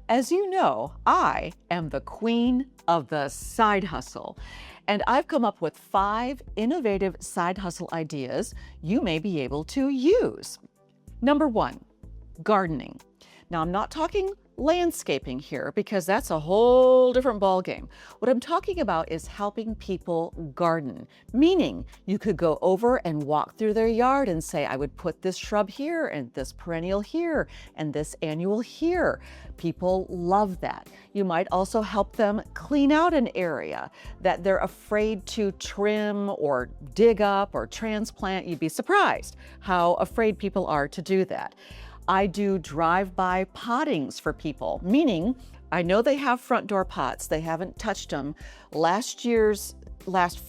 As you know, I am the queen of the side hustle, and I've come up with 5 innovative side hustle ideas you may be able to use. Number 1, gardening. Now, I'm not talking landscaping here because that's a whole different ballgame. What I'm talking about is helping people garden, meaning you could go over and walk through their yard and say, I would put this shrub here and this perennial here and this annual here. People love that. You might also help them clean out an area that they're afraid to trim or dig up or transplant. You'd be surprised how afraid people are to do that. I do drive-by pottings for people, meaning I know they have front door pots. They haven't touched them. Last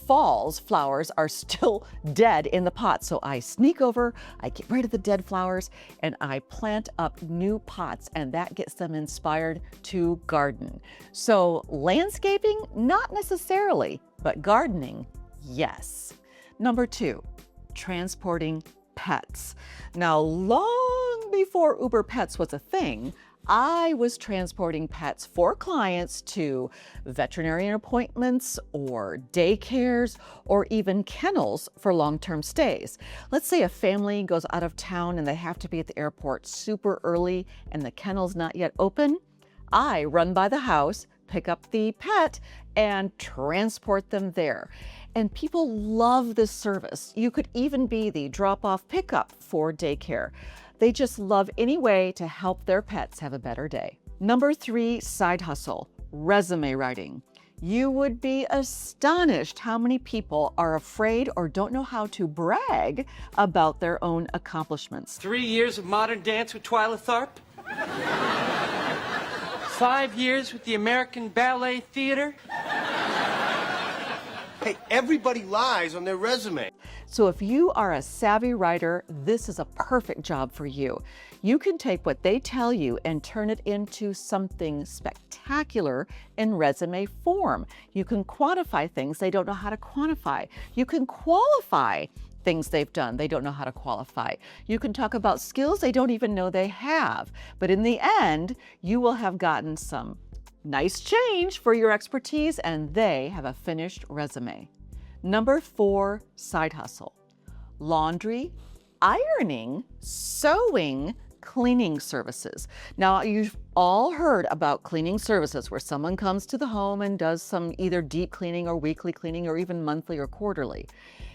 fall's flowers are still dead in the pot. So I sneak over, I get rid of the dead flowers, and I plant up new pots, and that gets them inspired to garden. So landscaping, not necessarily, but gardening, yes. Number 2, transporting pets. Now, long before Uber Pets was a thing, I was transporting pets for clients to veterinarian appointments or daycares or even kennels for long-term stays. Let's say a family goes out of town and they have to be at the airport super early and the kennel's not yet open. I run by the house, pick up the pet, and transport them there. And people love this service. You could even be the drop-off pickup for daycare. They just love any way to help their pets have a better day. Number 3, side hustle, resume writing. You would be astonished how many people are afraid or don't know how to brag about their own accomplishments. 3 years of modern dance with Twyla Tharp. 5 years with the American Ballet Theater. Hey, everybody lies on their resume. So if you are a savvy writer, this is a perfect job for you. You can take what they tell you and turn it into something spectacular in resume form. You can quantify things they don't know how to quantify. You can qualify things they've done they don't know how to qualify. You can talk about skills they don't even know they have. But in the end, you will have gotten some nice change for your expertise, and they have a finished resume. Number 4, side hustle. Laundry, ironing, sewing, cleaning services. Now, you've all heard about cleaning services where someone comes to the home and does some either deep cleaning or weekly cleaning or even monthly or quarterly.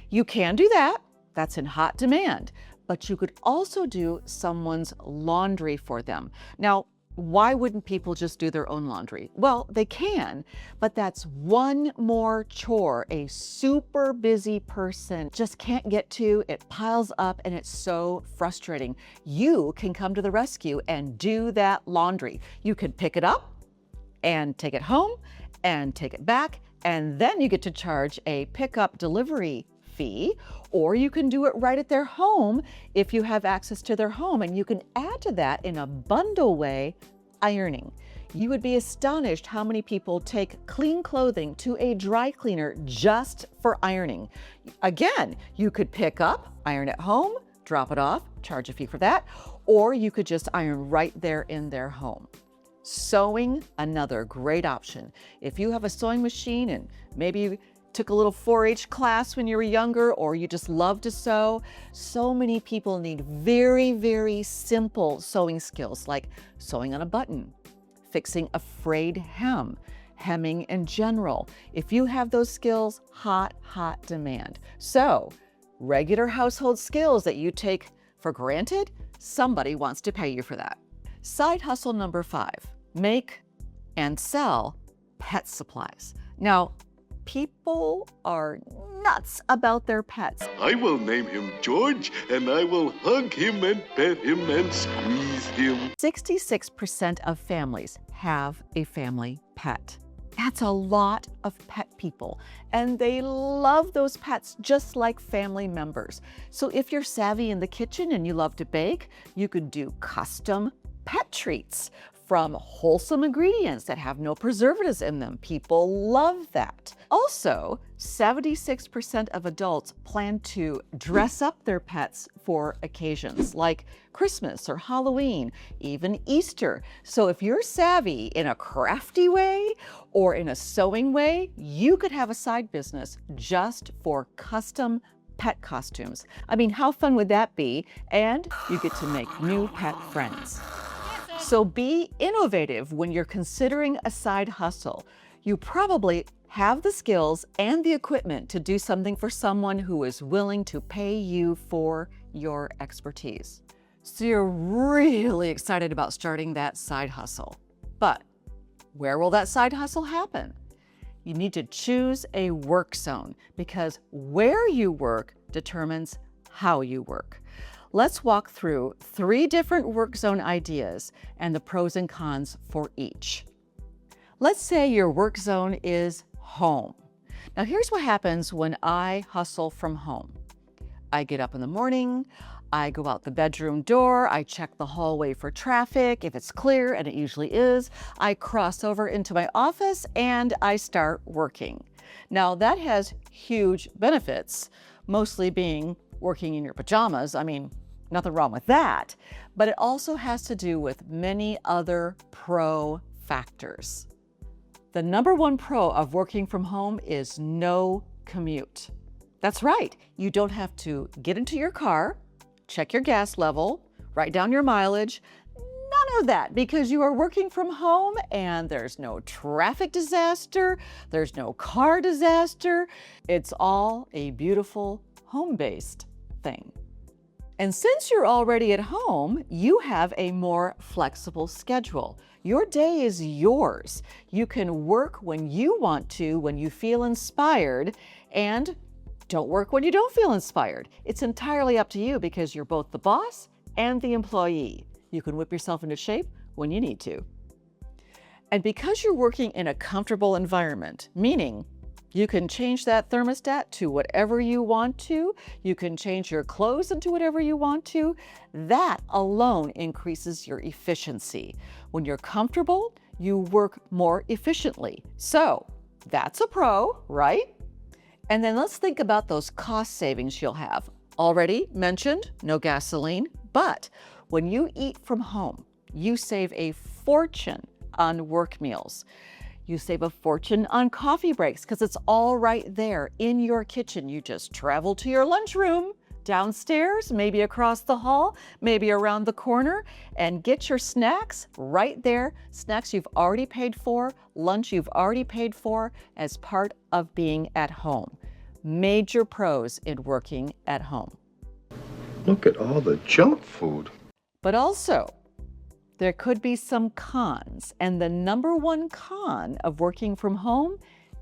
You can do that. That's in hot demand. But you could also do someone's laundry for them. Now, why wouldn't people just do their own laundry? Well, they can, but that's one more chore a super busy person just can't get to. It piles up and it's so frustrating. You can come to the rescue and do that laundry. You can pick it up and take it home and take it back, and then you get to charge a pickup delivery fee, or you can do it right at their home if you have access to their home, and you can add to that in a bundle way, ironing. You would be astonished how many people take clean clothing to a dry cleaner just for ironing. Again, you could pick up, iron at home, drop it off, charge a fee for that, or you could just iron right there in their home. Sewing, another great option. If you have a sewing machine and maybe you took a little 4-H class when you were younger, or you just love to sew, so many people need very, very simple sewing skills like sewing on a button, fixing a frayed hem, hemming in general. If you have those skills, hot demand. So regular household skills that you take for granted, somebody wants to pay you for that. Side hustle number 5, make and sell pet supplies. Now, people are nuts about their pets. I will name him George, and I will hug him and pet him and squeeze him. 66% of families have a family pet. That's a lot of pet people, and they love those pets just like family members. So if you're savvy in the kitchen and you love to bake, you could do custom pet treats from wholesome ingredients that have no preservatives in them. People love that. Also, 76% of adults plan to dress up their pets for occasions like Christmas or Halloween, even Easter. So if you're savvy in a crafty way or in a sewing way, you could have a side business just for custom pet costumes. I mean, how fun would that be? And you get to make new pet friends. So be innovative when you're considering a side hustle. You probably have the skills and the equipment to do something for someone who is willing to pay you for your expertise. So you're really excited about starting that side hustle. But where will that side hustle happen? You need to choose a work zone because where you work determines how you work. Let's walk through 3 different work zone ideas and the pros and cons for each. Let's say your work zone is home. Now here's what happens when I hustle from home. I get up in the morning, I go out the bedroom door, I check the hallway for traffic. If it's clear, and it usually is, I cross over into my office and I start working. Now that has huge benefits, mostly being working in your pajamas. I mean, nothing wrong with that, but it also has to do with many other pro factors. The number 1 pro of working from home is no commute. That's right, you don't have to get into your car, check your gas level, write down your mileage, none of that because you are working from home and there's no traffic disaster, there's no car disaster. It's all a beautiful home-based thing. And since you're already at home, you have a more flexible schedule. Your day is yours. You can work when you want to, when you feel inspired, and don't work when you don't feel inspired. It's entirely up to you because you're both the boss and the employee. You can whip yourself into shape when you need to. And because you're working in a comfortable environment, meaning you can change that thermostat to whatever you want to. You can change your clothes into whatever you want to. That alone increases your efficiency. When you're comfortable, you work more efficiently. So that's a pro, right? And then let's think about those cost savings you'll have. Already mentioned, no gasoline, but when you eat from home, you save a fortune on work meals. You save a fortune on coffee breaks because it's all right there in your kitchen. You just travel to your lunchroom downstairs, maybe across the hall, maybe around the corner, and get your snacks right there. Snacks you've already paid for, lunch you've already paid for as part of being at home. Major pros in working at home. Look at all the junk food. But also, there could be some cons, and the number 1 con of working from home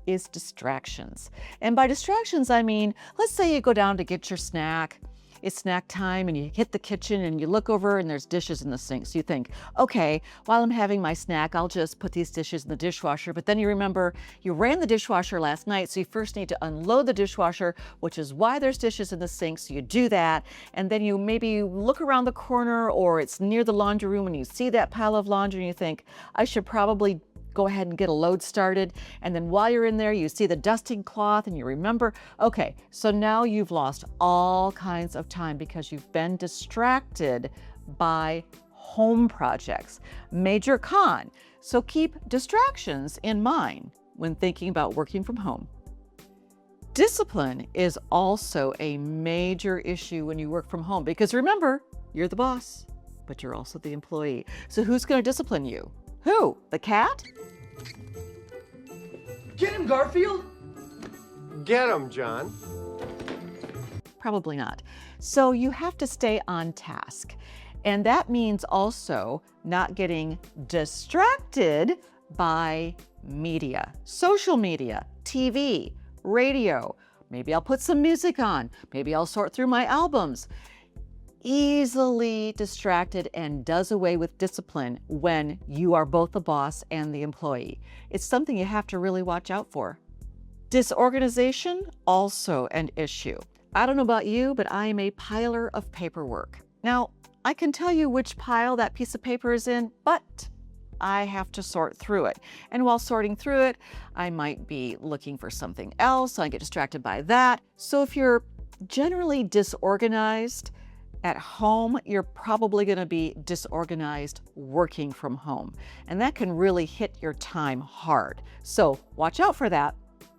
is distractions. And by distractions, I mean, let's say you go down to get your snack. It's snack time and you hit the kitchen and you look over and there's dishes in the sink. So you think, okay, while I'm having my snack, I'll just put these dishes in the dishwasher. But then you remember you ran the dishwasher last night, so you first need to unload the dishwasher, which is why there's dishes in the sink. So you do that. And then you maybe look around the corner or it's near the laundry room and you see that pile of laundry and you think, I should probably go ahead and get a load started. And then while you're in there, you see the dusting cloth and you remember, okay, so now you've lost all kinds of time because you've been distracted by home projects. Major con. So keep distractions in mind when thinking about working from home. Discipline is also a major issue when you work from home because remember, you're the boss, but you're also the employee. So who's going to discipline you? Who? The cat? Get him, Garfield! Get 'em, John. Probably not. So you have to stay on task. And that means also not getting distracted by media, social media, TV, radio. Maybe I'll put some music on. Maybe I'll sort through my albums. Easily distracted and does away with discipline when you are both the boss and the employee. It's something you have to really watch out for. Disorganization, also an issue. I don't know about you, but I am a piler of paperwork. Now, I can tell you which pile that piece of paper is in, but I have to sort through it. And while sorting through it, I might be looking for something else. I get distracted by that. So if you're generally disorganized at home, you're probably going to be disorganized working from home. And that can really hit your time hard. So watch out for that.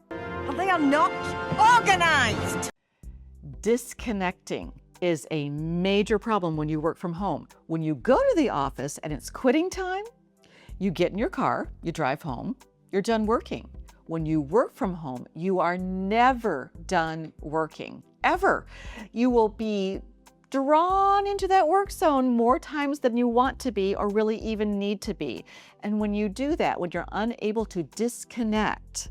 They are not organized. Disconnecting is a major problem when you work from home. When you go to the office and it's quitting time, you get in your car, you drive home, you're done working. When you work from home, you are never done working, ever. You will be drawn into that work zone more times than you want to be or really even need to be. And when you do that, when you're unable to disconnect,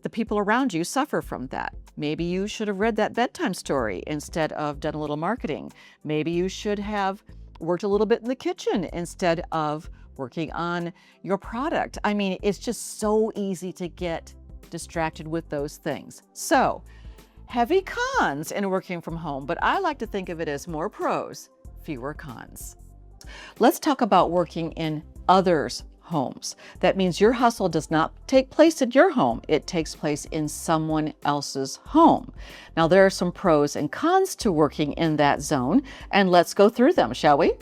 the people around you suffer from that. Maybe you should have read that bedtime story instead of done a little marketing. Maybe you should have worked a little bit in the kitchen instead of working on your product. I mean, it's just so easy to get distracted with those things. So, heavy cons in working from home, but I like to think of it as more pros, fewer cons. Let's talk about working in others' homes. That means your hustle does not take place in your home. It takes place in someone else's home. Now, there are some pros and cons to working in that zone, and let's go through them, shall we?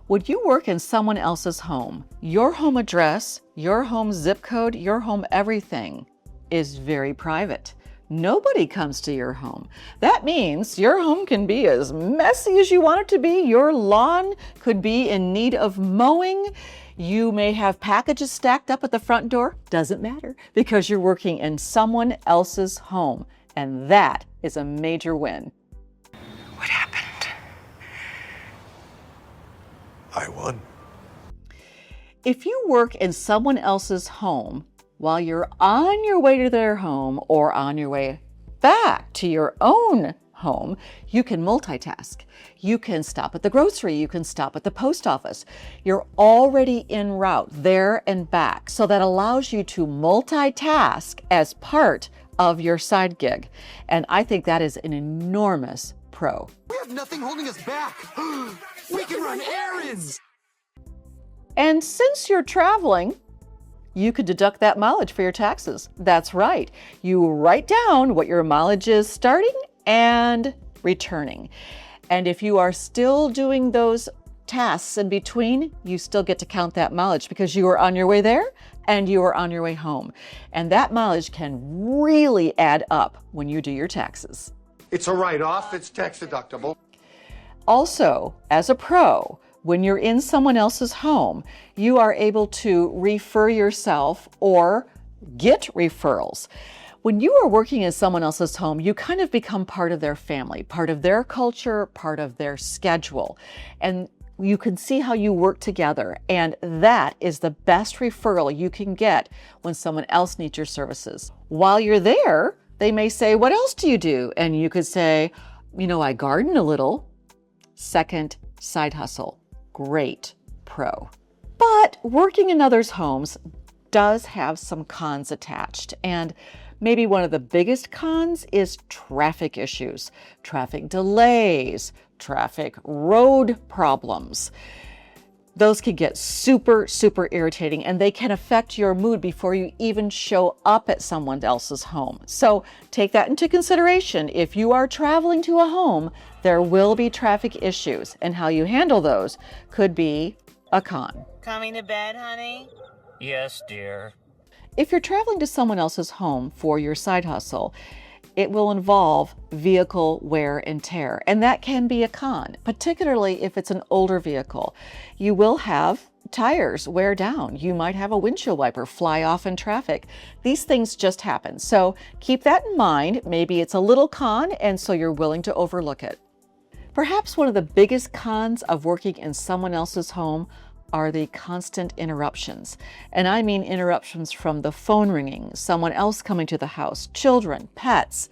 When you work in someone else's home, your home address, your home zip code, your home everything is very private. Nobody comes to your home. That means your home can be as messy as you want it to be. Your lawn could be in need of mowing. You may have packages stacked up at the front door. Doesn't matter because you're working in someone else's home. And that is a major win. What happened? I won. If you work in someone else's home, while you're on your way to their home or on your way back to your own home, you can multitask. You can stop at the grocery. You can stop at the post office. You're already en route there and back. So that allows you to multitask as part of your side gig. And I think that is an enormous pro. We have nothing holding us back. We can run errands. And since you're traveling, you could deduct that mileage for your taxes. That's right. You write down what your mileage is starting and returning. And if you are still doing those tasks in between, you still get to count that mileage because you are on your way there and you are on your way home. And that mileage can really add up when you do your taxes. It's a write-off. It's tax deductible. Also, as a pro, when you're in someone else's home, you are able to refer yourself or get referrals. When you are working in someone else's home, you kind of become part of their family, part of their culture, part of their schedule. And you can see how you work together. And that is the best referral you can get when someone else needs your services. While you're there, they may say, "What else do you do?" And you could say, "I garden a little." Second, side hustle. Great pro. But working in others' homes does have some cons attached. And maybe one of the biggest cons is traffic issues, traffic delays, traffic road problems. Those can get super, super irritating and they can affect your mood before you even show up at someone else's home. So take that into consideration. If you are traveling to a home, there will be traffic issues, and how you handle those could be a con. Coming to bed, honey? Yes, dear. If you're traveling to someone else's home for your side hustle, it will involve vehicle wear and tear, and that can be a con, particularly if it's an older vehicle. You will have tires wear down. You might have a windshield wiper fly off in traffic. These things just happen. So keep that in mind. Maybe it's a little con, and so you're willing to overlook it. Perhaps one of the biggest cons of working in someone else's home are the constant interruptions. And I mean interruptions from the phone ringing, someone else coming to the house, children, pets.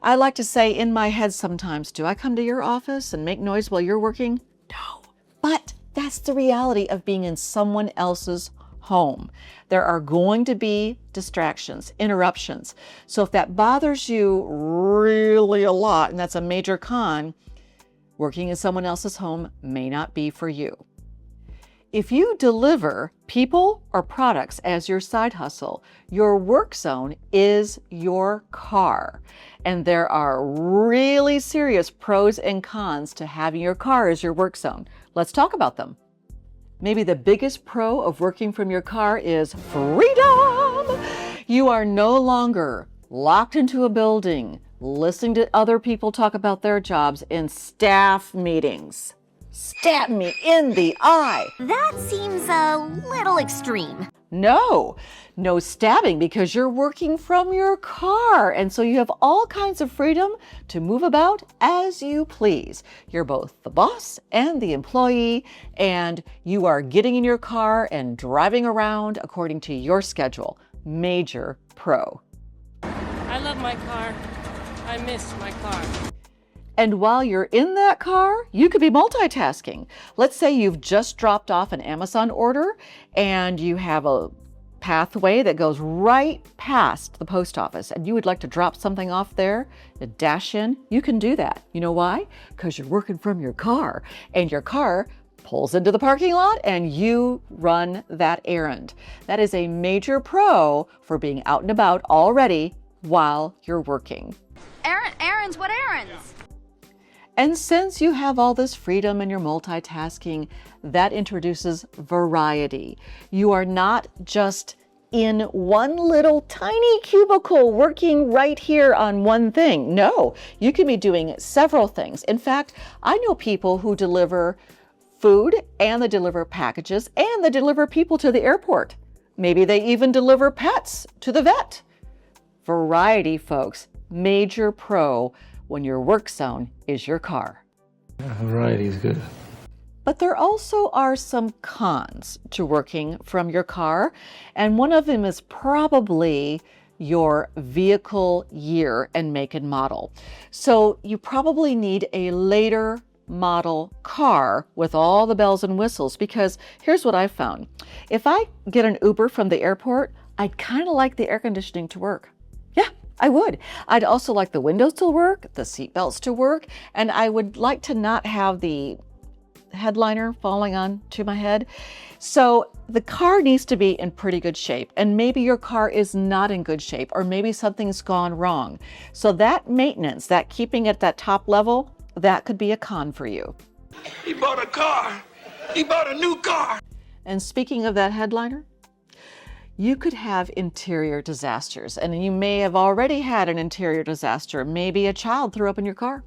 I like to say in my head sometimes, do I come to your office and make noise while you're working? No. But that's the reality of being in someone else's home. There are going to be distractions, interruptions. So if that bothers you really a lot, and that's a major con, working in someone else's home may not be for you. If you deliver people or products as your side hustle, your work zone is your car. And there are really serious pros and cons to having your car as your work zone. Let's talk about them. Maybe the biggest pro of working from your car is freedom. You are no longer locked into a building, listening to other people talk about their jobs in staff meetings. Stab me in the eye. That seems a little extreme. No stabbing, because you're working from your car. And so you have all kinds of freedom to move about as you please. You're both the boss and the employee, and you are getting in your car and driving around according to your schedule. Major pro. I love my car. I miss my car. And while you're in that car, you could be multitasking. Let's say you've just dropped off an Amazon order and you have a pathway that goes right past the post office and you would like to drop something off there, dash in, you can do that. You know why? Because you're working from your car and your car pulls into the parking lot and you run that errand. That is a major pro for being out and about already while you're working. Errands? What errands? And since you have all this freedom and you're multitasking, that introduces variety. You are not just in one little tiny cubicle working right here on one thing. No, you can be doing several things. In fact, I know people who deliver food and they deliver packages and they deliver people to the airport. Maybe they even deliver pets to the vet. Variety, folks, major pro when your work zone is your car. Variety is good. But there also are some cons to working from your car, and one of them is probably your vehicle year and make and model. So you probably need a later model car with all the bells and whistles, because here's what I found. If I get an Uber from the airport, I'd kind of like the air conditioning to work. Yeah, I would. I'd also like the windows to work, the seat belts to work, and I would like to not have the headliner falling onto my head. So the car needs to be in pretty good shape, and maybe your car is not in good shape, or maybe something's gone wrong. So that maintenance, that keeping at that top level, that could be a con for you. He bought a car. He bought a new car. And speaking of that headliner, you could have interior disasters, and you may have already had an interior disaster. Maybe a child threw up in your car.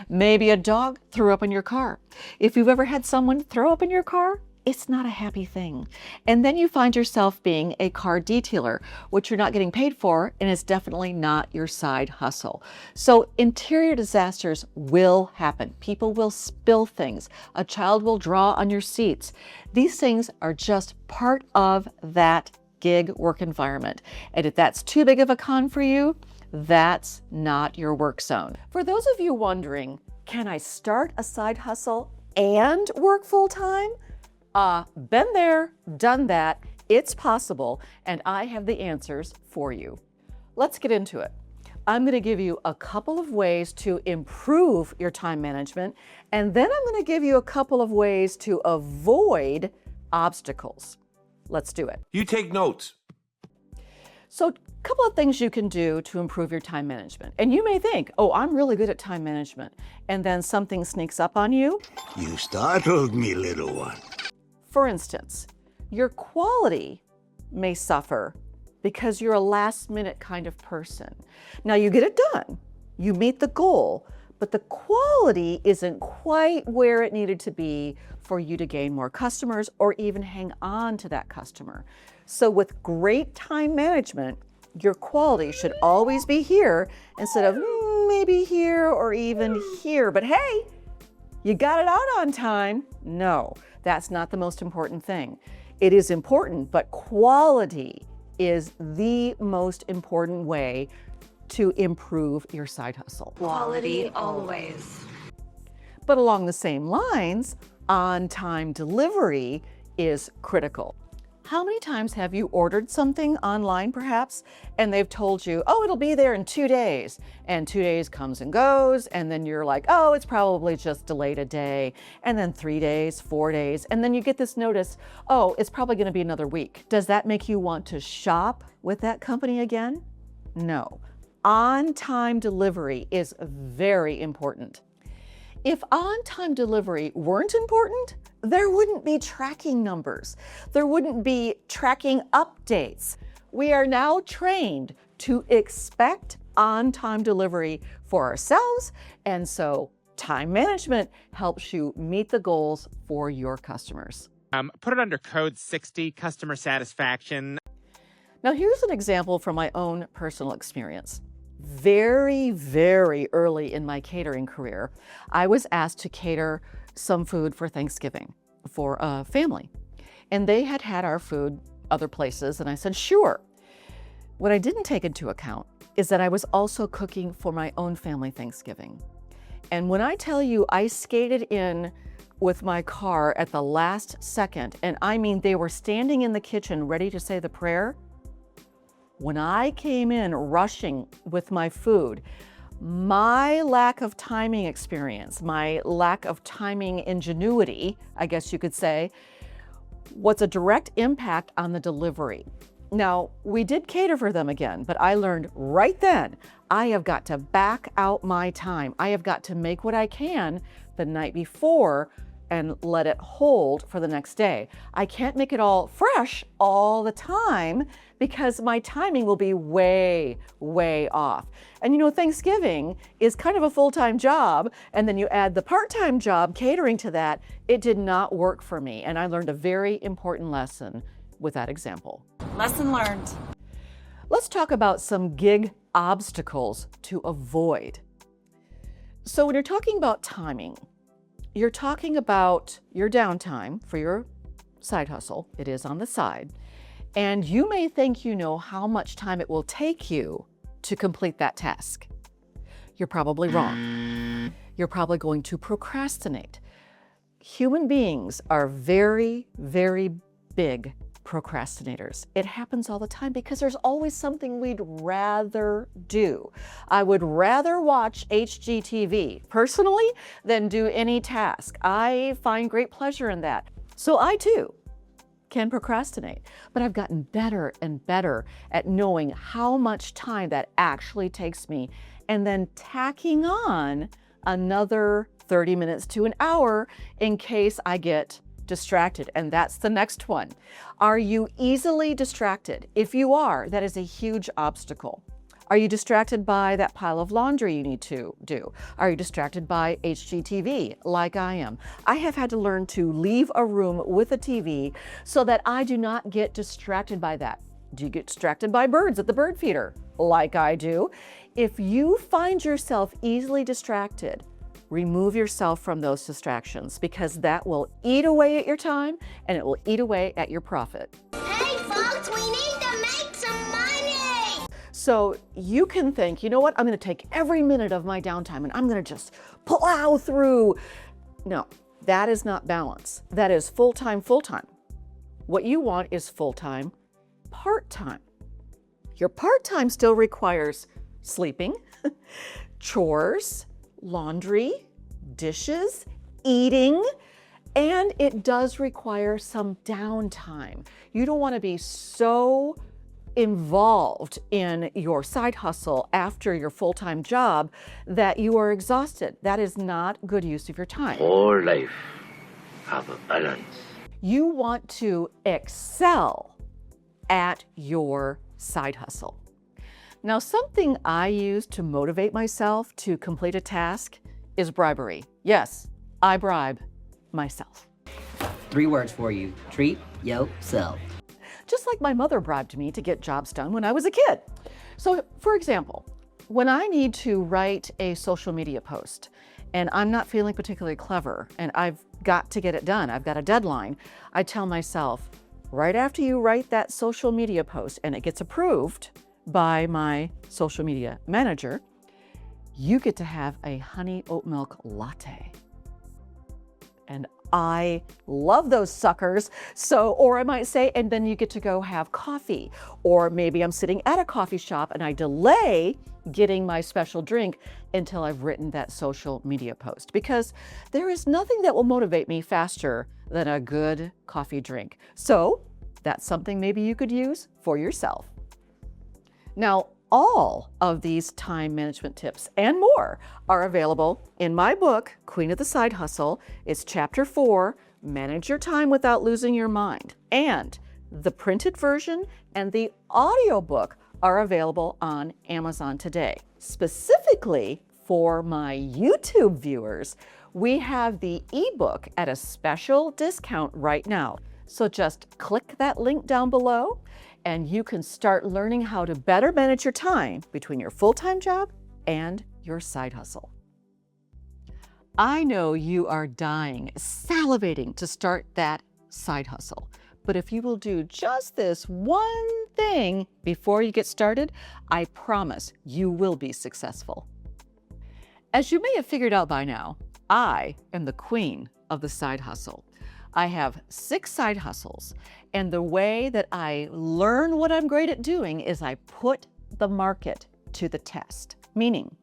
Maybe a dog threw up in your car. If you've ever had someone throw up in your car, it's not a happy thing. And then you find yourself being a car detailer, which you're not getting paid for, and it's definitely not your side hustle. So interior disasters will happen. People will spill things. A child will draw on your seats. These things are just part of that gig work environment. And if that's too big of a con for you, that's not your work zone. For those of you wondering, can I start a side hustle and work full time? Been there, done that. It's possible, and I have the answers for you. Let's get into it. I'm going to give you a couple of ways to improve your time management, and then I'm going to give you a couple of ways to avoid obstacles. Let's do it. You take notes. So a couple of things you can do to improve your time management. And you may think, oh, I'm really good at time management. And then something sneaks up on you. You startled me, little one. For instance, your quality may suffer because you're a last-minute kind of person. Now you get it done, you meet the goal, but the quality isn't quite where it needed to be for you to gain more customers or even hang on to that customer. So with great time management, your quality should always be here instead of maybe here or even here. But hey, you got it out on time. No, that's not the most important thing. It is important, but quality is the most important way to improve your side hustle. Quality always. But along the same lines, on-time delivery is critical. How many times have you ordered something online perhaps, and they've told you, oh, it'll be there in 2 days, and 2 days comes and goes, and then you're like, oh, it's probably just delayed a day, and then 3 days, 4 days, and then you get this notice, oh, it's probably gonna be another week. Does that make you want to shop with that company again? No. On-time delivery is very important. If on-time delivery weren't important, there wouldn't be tracking numbers. There wouldn't be tracking updates. We are now trained to expect on-time delivery for ourselves, and so time management helps you meet the goals for your customers. Put it under code 60, customer satisfaction. Now here's an example from my own personal experience. Very, very early in my catering career, I was asked to cater some food for Thanksgiving for a family. And they had had our food other places, and I said, sure. What I didn't take into account is that I was also cooking for my own family Thanksgiving. And when I tell you I skated in with my car at the last second, and I mean they were standing in the kitchen ready to say the prayer, when I came in rushing with my food, my lack of timing experience, my lack of timing ingenuity, I guess you could say, was a direct impact on the delivery. Now, we did cater for them again, but I learned right then, I have got to back out my time. I have got to make what I can the night before and let it hold for the next day. I can't make it all fresh all the time because my timing will be way, way off. And you know, Thanksgiving is kind of a full-time job, and then you add the part-time job catering to that. It did not work for me, and I learned a very important lesson with that example. Lesson learned. Let's talk about some gig obstacles to avoid. So when you're talking about timing, you're talking about your downtime for your side hustle. It is on the side. And you may think you know how much time it will take you to complete that task. You're probably wrong. You're probably going to procrastinate. Human beings are very, very big procrastinators. It happens all the time because there's always something we'd rather do. I would rather watch HGTV personally than do any task. I find great pleasure in that. So I too can procrastinate, but I've gotten better and better at knowing how much time that actually takes me and then tacking on another 30 minutes to an hour in case I get distracted. And that's the next one. Are you easily distracted? If you are, that is a huge obstacle. Are you distracted by that pile of laundry you need to do? Are you distracted by HGTV like I am? I have had to learn to leave a room with a TV so that I do not get distracted by that. Do you get distracted by birds at the bird feeder like I do? If you find yourself easily distracted, remove yourself from those distractions because that will eat away at your time and it will eat away at your profit. Hey folks, we need to make some money! So you can think, you know what, I'm gonna take every minute of my downtime and I'm gonna just plow through. No, that is not balance. That is full-time, full-time. What you want is full-time, part-time. Your part-time still requires sleeping, chores, laundry, dishes, eating, and it does require some downtime. You don't want to be so involved in your side hustle after your full-time job that you are exhausted. That is not good use of your time. All life have a balance. You want to excel at your side hustle. Now, something I use to motivate myself to complete a task is bribery. Yes, I bribe myself. 3 words for you. Treat yourself. Just like my mother bribed me to get jobs done when I was a kid. So, for example, when I need to write a social media post and I'm not feeling particularly clever and I've got to get it done, I've got a deadline, I tell myself, right after you write that social media post and it gets approved by my social media manager, you get to have a honey oat milk latte. And I love those suckers. So, or I might say, and then you get to go have coffee. Or maybe I'm sitting at a coffee shop and I delay getting my special drink until I've written that social media post, because there is nothing that will motivate me faster than a good coffee drink. So that's something maybe you could use for yourself. Now, all of these time management tips and more are available in my book, Queen of the Side Hustle. It's chapter 4, Manage Your Time Without Losing Your Mind. And the printed version and the audiobook are available on Amazon today. Specifically for my YouTube viewers, we have the ebook at a special discount right now. So just click that link down below and you can start learning how to better manage your time between your full-time job and your side hustle. I know you are dying, salivating to start that side hustle. But if you will do just this one thing before you get started, I promise you will be successful. As you may have figured out by now, I am the queen of the side hustle. I have 6 side hustles, and the way that I learn what I'm great at doing is I put the market to the test. Meaning,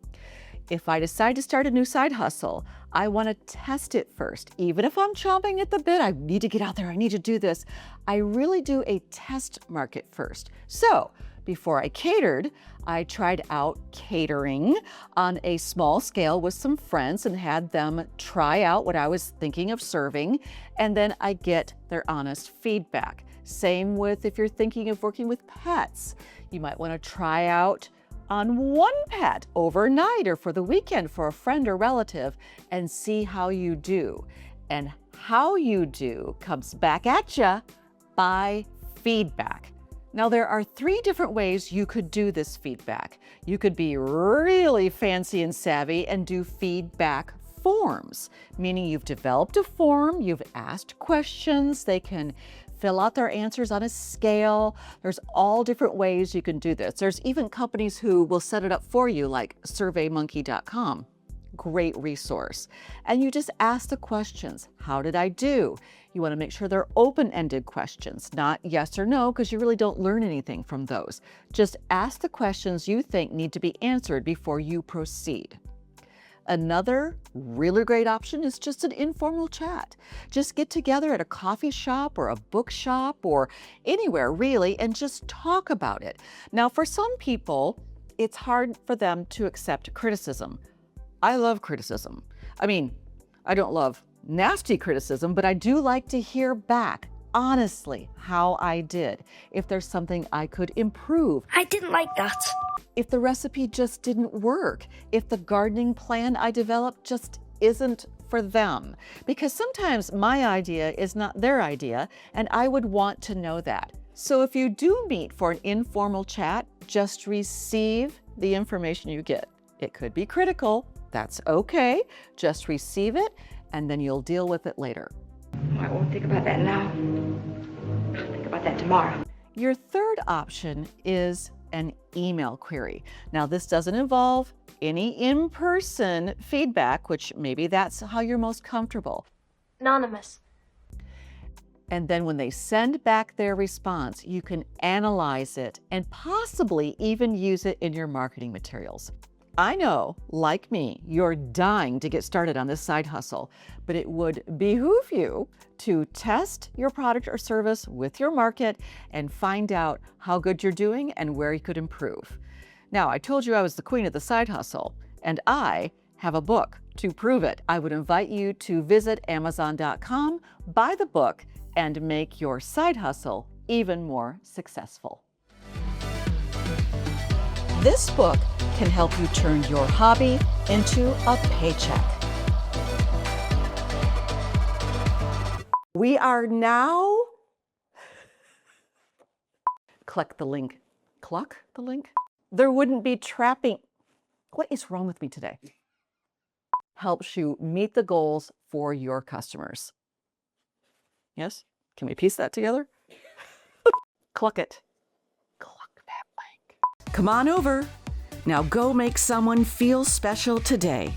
if I decide to start a new side hustle, I want to test it first. Even if I'm chomping at the bit, I need to get out there, I need to do this. I really do a test market first. So before I catered, I tried out catering on a small scale with some friends and had them try out what I was thinking of serving, and then I get their honest feedback. Same with if you're thinking of working with pets. You might want to try out on one pet overnight or for the weekend for a friend or relative and see how you do. And how you do comes back at you by feedback. Now, there are 3 different ways you could do this feedback. You could be really fancy and savvy and do feedback forms, meaning you've developed a form, you've asked questions, they can fill out their answers on a scale. There's all different ways you can do this. There's even companies who will set it up for you, like surveymonkey.com. Great resource. And you just ask the questions. How did I do? You want to make sure they're open-ended questions, not yes or no, because you really don't learn anything from those. Just ask the questions you think need to be answered before you proceed. Another really great option is just an informal chat. Just get together at a coffee shop or a bookshop or anywhere really and just talk about it. Now, for some people, it's hard for them to accept criticism. I love criticism. I mean, I don't love nasty criticism, but I do like to hear back honestly how I did. If there's something I could improve. I didn't like that. If the recipe just didn't work. If the gardening plan I developed just isn't for them. Because sometimes my idea is not their idea, and I would want to know that. So if you do meet for an informal chat, just receive the information you get. It could be critical. That's okay. Just receive it, and then you'll deal with it later. I won't think about that now. I'll think about that tomorrow. Your third option is an email query. Now, this doesn't involve any in-person feedback, which maybe that's how you're most comfortable. Anonymous. And then when they send back their response, you can analyze it and possibly even use it in your marketing materials. I know, like me, you're dying to get started on this side hustle, but it would behoove you to test your product or service with your market and find out how good you're doing and where you could improve. Now, I told you I was the queen of the side hustle, and I have a book to prove it. I would invite you to visit Amazon.com, buy the book, and make your side hustle even more successful. This book can help you turn your hobby into a paycheck. We are now... Click the link. Cluck the link? There wouldn't be trapping. What is wrong with me today? Helps you meet the goals for your customers. Yes? Can we piece that together? Cluck it. Cluck that link. Come on over. Now go make someone feel special today.